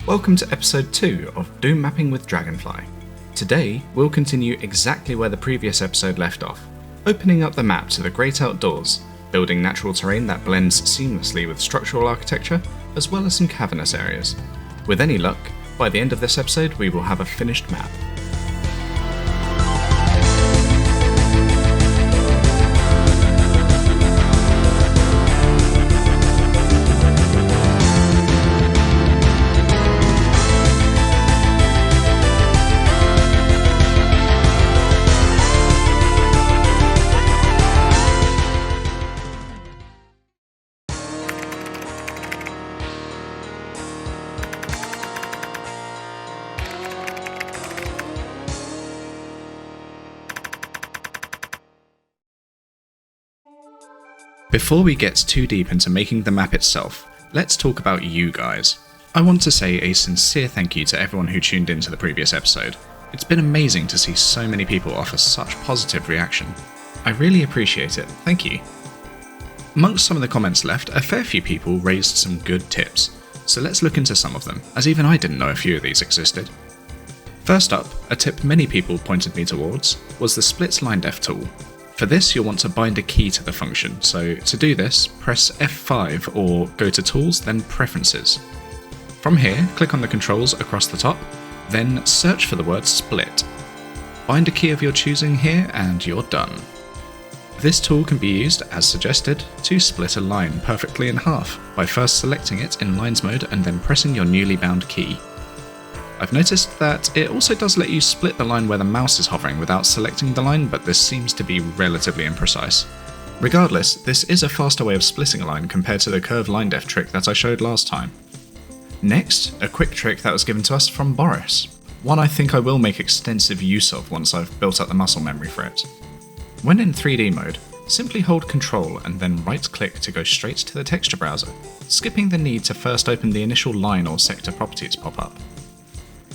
Welcome to episode 2 of Doom Mapping with Dragonfly. Today, we'll continue exactly where the previous episode left off, opening up the map to the great outdoors, building natural terrain that blends seamlessly with structural architecture, as well as some cavernous areas. With any luck, by the end of this episode we will have a finished map. Before we get too deep into making the map itself, let's talk about you guys. I want to say a sincere thank you to everyone who tuned into the previous episode. It's been amazing to see so many people offer such positive reaction. I really appreciate it, thank you. Amongst some of the comments left, a fair few people raised some good tips, so let's look into some of them, as even I didn't know a few of these existed. First up, a tip many people pointed me towards was the split Linedef tool. For this, you'll want to bind a key to the function, so to do this, press F5 or go to Tools, then Preferences. From here, click on the controls across the top, then search for the word split. Bind a key of your choosing here and you're done. This tool can be used, as suggested, to split a line perfectly in half by first selecting it in Lines mode and then pressing your newly bound key. I've noticed that it also does let you split the line where the mouse is hovering without selecting the line, but this seems to be relatively imprecise. Regardless, this is a faster way of splitting a line compared to the curve Linedef trick that I showed last time. Next, a quick trick that was given to us from Boris, one I think I will make extensive use of once I've built up the muscle memory for it. When in 3D mode, simply hold Ctrl and then right-click to go straight to the texture browser, skipping the need to first open the initial line or sector properties pop-up.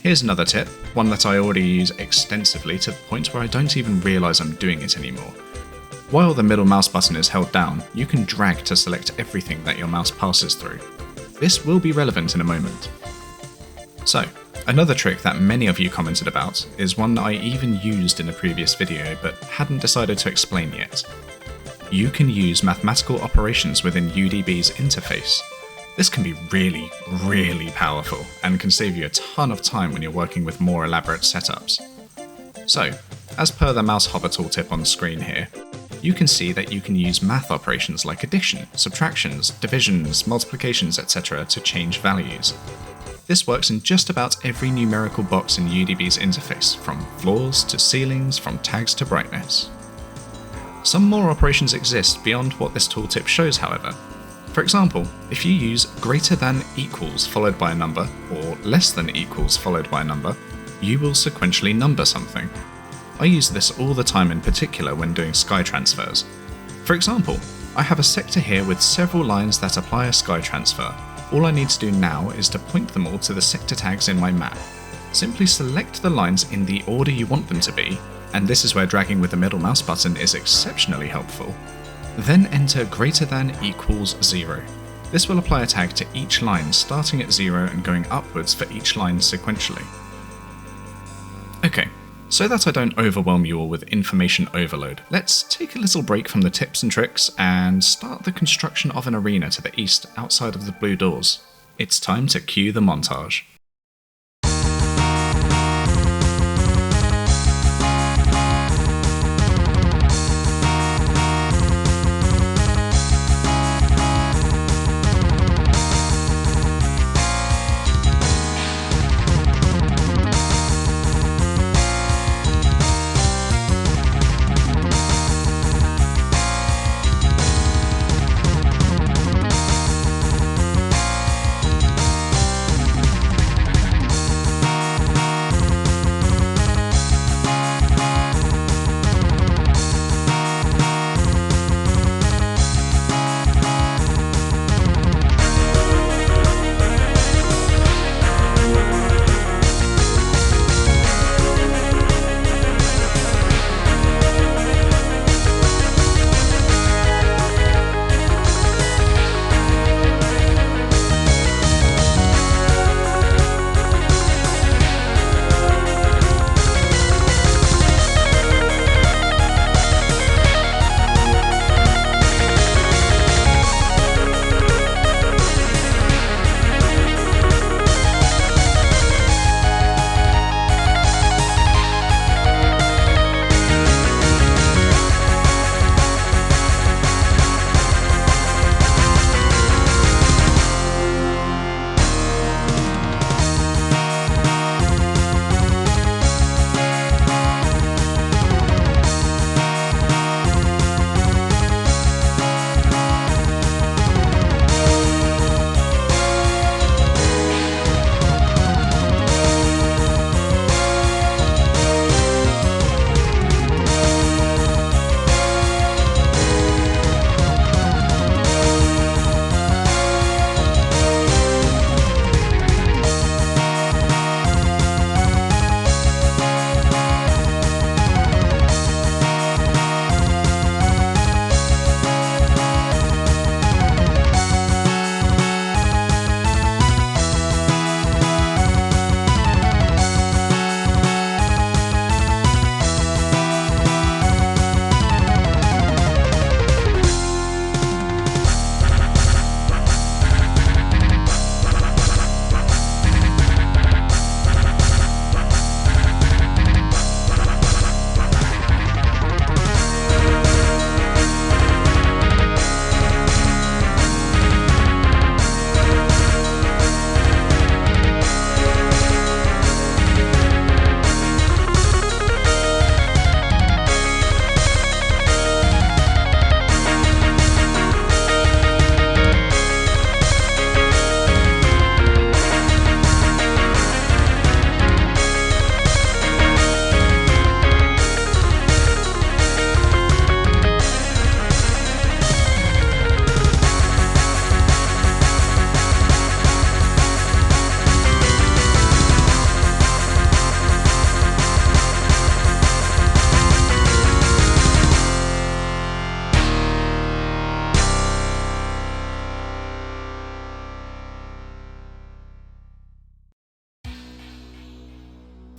Here's another tip, one that I already use extensively to the point where I don't even realise I'm doing it anymore. While the middle mouse button is held down, you can drag to select everything that your mouse passes through. This will be relevant in a moment. So, another trick that many of you commented about is one I even used in a previous video but hadn't decided to explain yet. You can use mathematical operations within UDB's interface. This can be really, really powerful and can save you a ton of time when you're working with more elaborate setups. So, as per the mouse hover tooltip on the screen here, you can see that you can use math operations like addition, subtractions, divisions, multiplications, etc. to change values. This works in just about every numerical box in UDB's interface, from floors to ceilings, from tags to brightness. Some more operations exist beyond what this tooltip shows, however. For example, if you use greater than equals followed by a number, or less than equals followed by a number, you will sequentially number something. I use this all the time, in particular when doing sky transfers. For example, I have a sector here with several lines that apply a sky transfer. All I need to do now is to point them all to the sector tags in my map. Simply select the lines in the order you want them to be, and this is where dragging with the middle mouse button is exceptionally helpful. Then enter greater than equals 0. This will apply a tag to each line starting at 0 and going upwards for each line sequentially. Okay, so that I don't overwhelm you all with information overload, let's take a little break from the tips and tricks and start the construction of an arena to the east outside of the blue doors. It's time to cue the montage.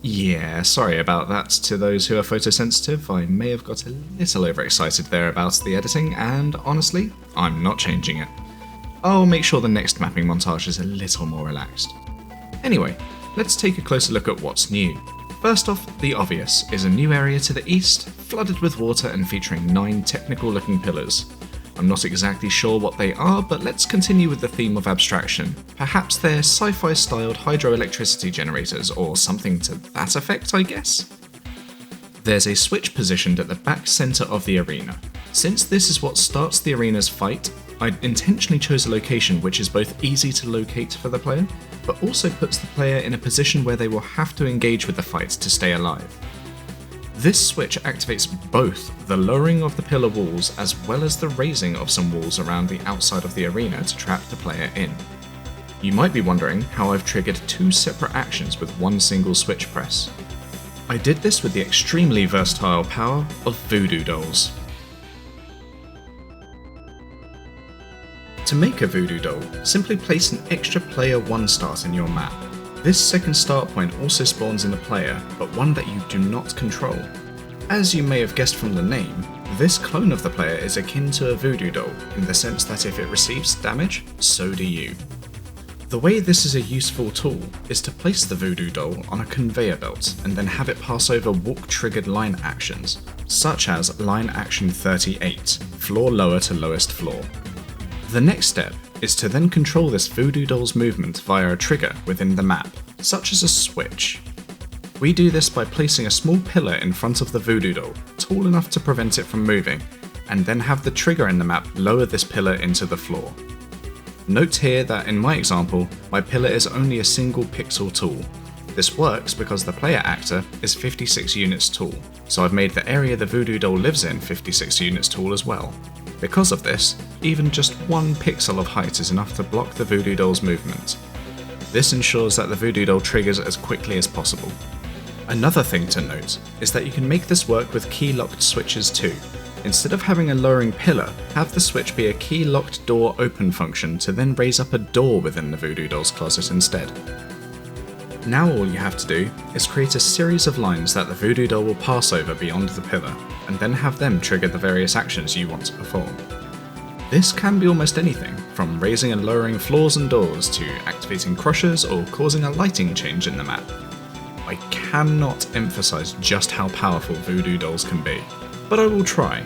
Yeah, sorry about that to those who are photosensitive. I may have got a little overexcited there about the editing, and honestly, I'm not changing it. I'll make sure the next mapping montage is a little more relaxed. Anyway, let's take a closer look at what's new. First off, the obvious is a new area to the east, flooded with water and featuring 9 technical looking pillars. I'm not exactly sure what they are, but let's continue with the theme of abstraction. Perhaps they're sci-fi styled hydroelectricity generators or something to that effect, I guess? There's a switch positioned at the back centre of the arena. Since this is what starts the arena's fight, I intentionally chose a location which is both easy to locate for the player, but also puts the player in a position where they will have to engage with the fight to stay alive. This switch activates both the lowering of the pillar walls as well as the raising of some walls around the outside of the arena to trap the player in. You might be wondering how I've triggered 2 separate actions with one single switch press. I did this with the extremely versatile power of Voodoo Dolls. To make a Voodoo Doll, simply place an extra player 1 start in your map. This second start point also spawns in a player, but one that you do not control. As you may have guessed from the name, this clone of the player is akin to a Voodoo Doll, in the sense that if it receives damage, so do you. The way this is a useful tool is to place the Voodoo Doll on a conveyor belt and then have it pass over walk-triggered line actions, such as line action 38, floor lower to lowest floor. The next step is to then control this Voodoo Doll's movement via a trigger within the map, such as a switch. We do this by placing a small pillar in front of the Voodoo Doll, tall enough to prevent it from moving, and then have the trigger in the map lower this pillar into the floor. Note here that in my example, my pillar is only a single pixel tall. This works because the player actor is 56 units tall, so I've made the area the Voodoo Doll lives in 56 units tall as well. Because of this, even just 1 pixel of height is enough to block the Voodoo Doll's movement. This ensures that the Voodoo Doll triggers as quickly as possible. Another thing to note is that you can make this work with key-locked switches too. Instead of having a lowering pillar, have the switch be a key-locked door open function to then raise up a door within the Voodoo Doll's closet instead. Now all you have to do is create a series of lines that the Voodoo Doll will pass over beyond the pillar, and then have them trigger the various actions you want to perform. This can be almost anything, from raising and lowering floors and doors to activating crushers or causing a lighting change in the map. I cannot emphasize just how powerful Voodoo Dolls can be, but I will try.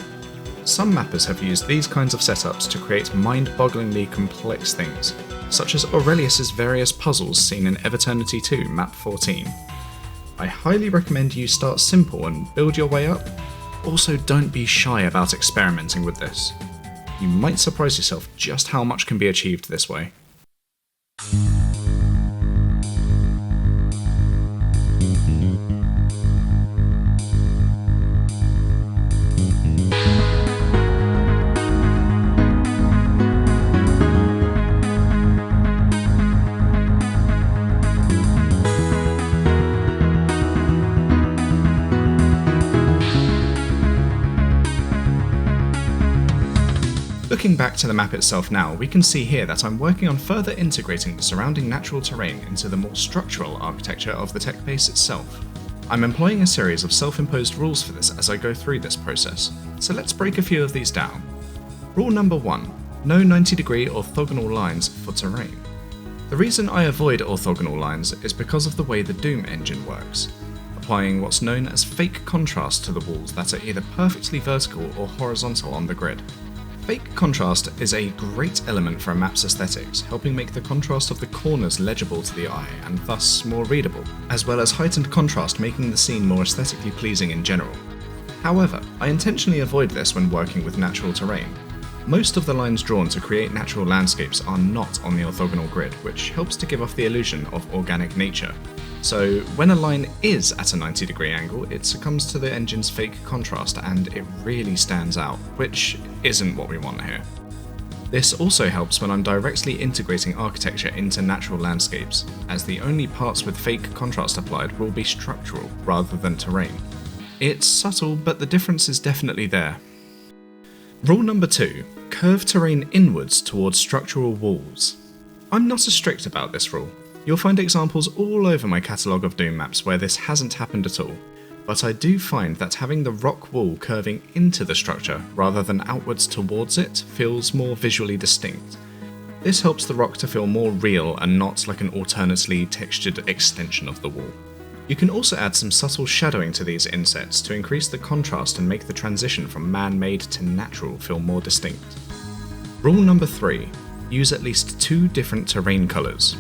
Some mappers have used these kinds of setups to create mind-bogglingly complex things, such as Aurelius's various puzzles seen in Eviternity 2 Map 14. I highly recommend you start simple and build your way up. Also, don't be shy about experimenting with this. You might surprise yourself just how much can be achieved this way. Looking back to the map itself now, we can see here that I'm working on further integrating the surrounding natural terrain into the more structural architecture of the tech base itself. I'm employing a series of self-imposed rules for this as I go through this process, so let's break a few of these down. Rule number 1. No 90-degree orthogonal lines for terrain. The reason I avoid orthogonal lines is because of the way the Doom engine works, applying what's known as fake contrast to the walls that are either perfectly vertical or horizontal on the grid. Fake contrast is a great element for a map's aesthetics, helping make the contrast of the corners legible to the eye and thus more readable, as well as heightened contrast making the scene more aesthetically pleasing in general. However, I intentionally avoid this when working with natural terrain. Most of the lines drawn to create natural landscapes are not on the orthogonal grid, which helps to give off the illusion of organic nature. So when a line is at a 90-degree angle, it succumbs to the engine's fake contrast and it really stands out, which isn't what we want here. This also helps when I'm directly integrating architecture into natural landscapes, as the only parts with fake contrast applied will be structural rather than terrain. It's subtle, but the difference is definitely there. Rule number 2. Curve terrain inwards towards structural walls. I'm not as strict about this rule. You'll find examples all over my catalogue of Doom maps where this hasn't happened at all, but I do find that having the rock wall curving into the structure rather than outwards towards it feels more visually distinct. This helps the rock to feel more real and not like an alternately textured extension of the wall. You can also add some subtle shadowing to these insets to increase the contrast and make the transition from man-made to natural feel more distinct. Rule number 3. Use at least 2 different terrain colours.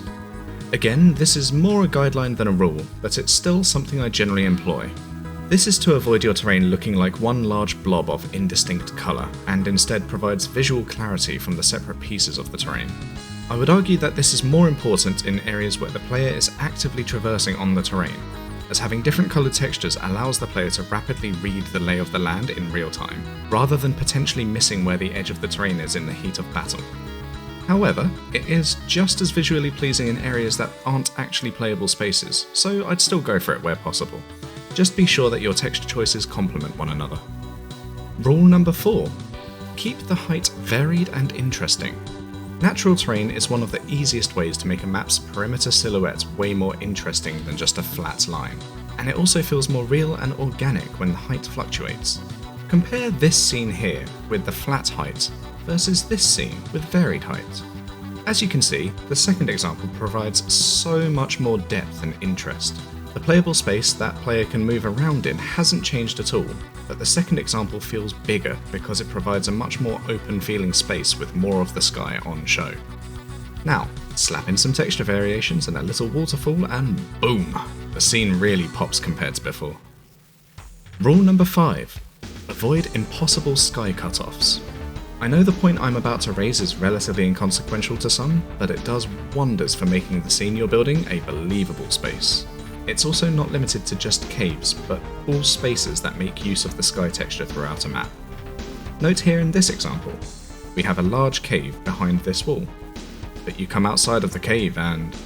Again, this is more a guideline than a rule, but it's still something I generally employ. This is to avoid your terrain looking like one large blob of indistinct colour, and instead provides visual clarity from the separate pieces of the terrain. I would argue that this is more important in areas where the player is actively traversing on the terrain, as having different coloured textures allows the player to rapidly read the lay of the land in real time, rather than potentially missing where the edge of the terrain is in the heat of battle. However, it is just as visually pleasing in areas that aren't actually playable spaces, so I'd still go for it where possible. Just be sure that your texture choices complement one another. Rule number 4. Keep the height varied and interesting. Natural terrain is one of the easiest ways to make a map's perimeter silhouette way more interesting than just a flat line, and it also feels more real and organic when the height fluctuates. Compare this scene here with the flat height versus this scene with varied height. As you can see, the second example provides so much more depth and interest. The playable space that player can move around in hasn't changed at all, but the second example feels bigger because it provides a much more open feeling space with more of the sky on show. Now, slap in some texture variations and a little waterfall and boom, the scene really pops compared to before. Rule number 5. Avoid impossible sky cutoffs. I know the point I'm about to raise is relatively inconsequential to some, but it does wonders for making the scene you're building a believable space. It's also not limited to just caves, but all spaces that make use of the sky texture throughout a map. Note here in this example, we have a large cave behind this wall, but you come outside of the cave and...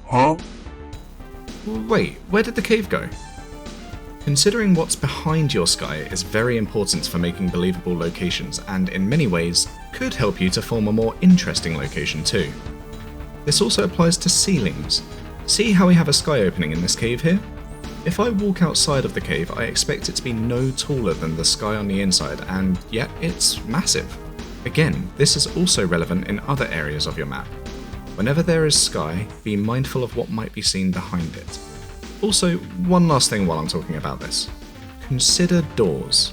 Huh? Wait, where did the cave go? Considering what's behind your sky is very important for making believable locations, and in many ways could help you to form a more interesting location too. This also applies to ceilings. See how we have a sky opening in this cave here? If I walk outside of the cave, I expect it to be no taller than the sky on the inside, and yet it's massive. Again, this is also relevant in other areas of your map. Whenever there is sky, be mindful of what might be seen behind it. Also, one last thing while I'm talking about this. Consider doors.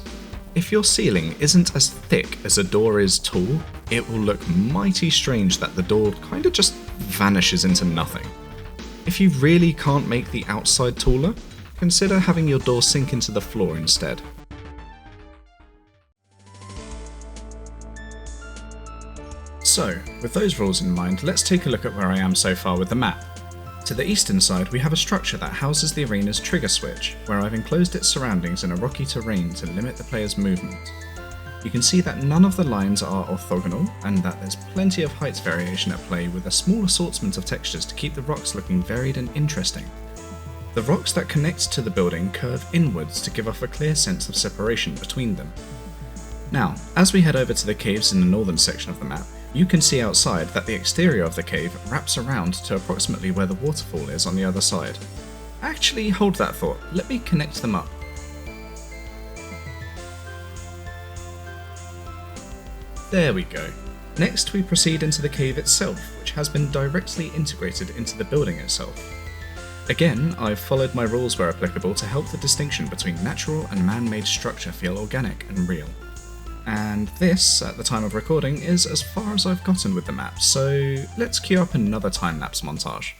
If your ceiling isn't as thick as a door is tall, it will look mighty strange that the door kinda just vanishes into nothing. If you really can't make the outside taller, consider having your door sink into the floor instead. So, with those rules in mind, let's take a look at where I am so far with the map. To the eastern side, we have a structure that houses the arena's trigger switch, where I've enclosed its surroundings in a rocky terrain to limit the player's movement. You can see that none of the lines are orthogonal, and that there's plenty of height variation at play with a small assortment of textures to keep the rocks looking varied and interesting. The rocks that connect to the building curve inwards to give off a clear sense of separation between them. Now, as we head over to the caves in the northern section of the map, you can see outside that the exterior of the cave wraps around to approximately where the waterfall is on the other side. Actually, hold that thought, let me connect them up. There we go. Next we proceed into the cave itself, which has been directly integrated into the building itself. Again, I've followed my rules where applicable to help the distinction between natural and man-made structure feel organic and real. And this, at the time of recording, is as far as I've gotten with the map, so let's cue up another time-lapse montage.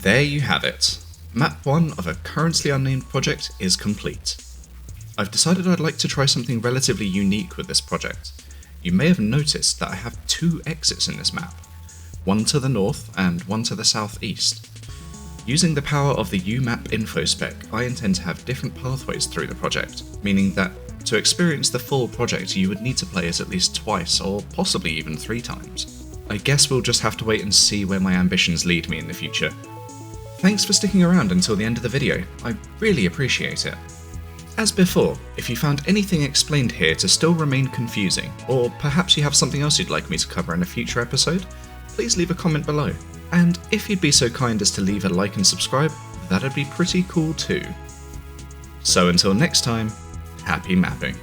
there you have it. Map 1 of a currently unnamed project is complete. I've decided I'd like to try something relatively unique with this project. You may have noticed that I have 2 exits in this map, one to the north and one to the southeast. Using the power of the UMap info spec, I intend to have different pathways through the project, meaning that to experience the full project you would need to play it at least twice or possibly even 3 times. I guess we'll just have to wait and see where my ambitions lead me in the future. Thanks for sticking around until the end of the video, I really appreciate it. As before, if you found anything explained here to still remain confusing, or perhaps you have something else you'd like me to cover in a future episode, please leave a comment below. And if you'd be so kind as to leave a like and subscribe, that'd be pretty cool too. So until next time, happy mapping.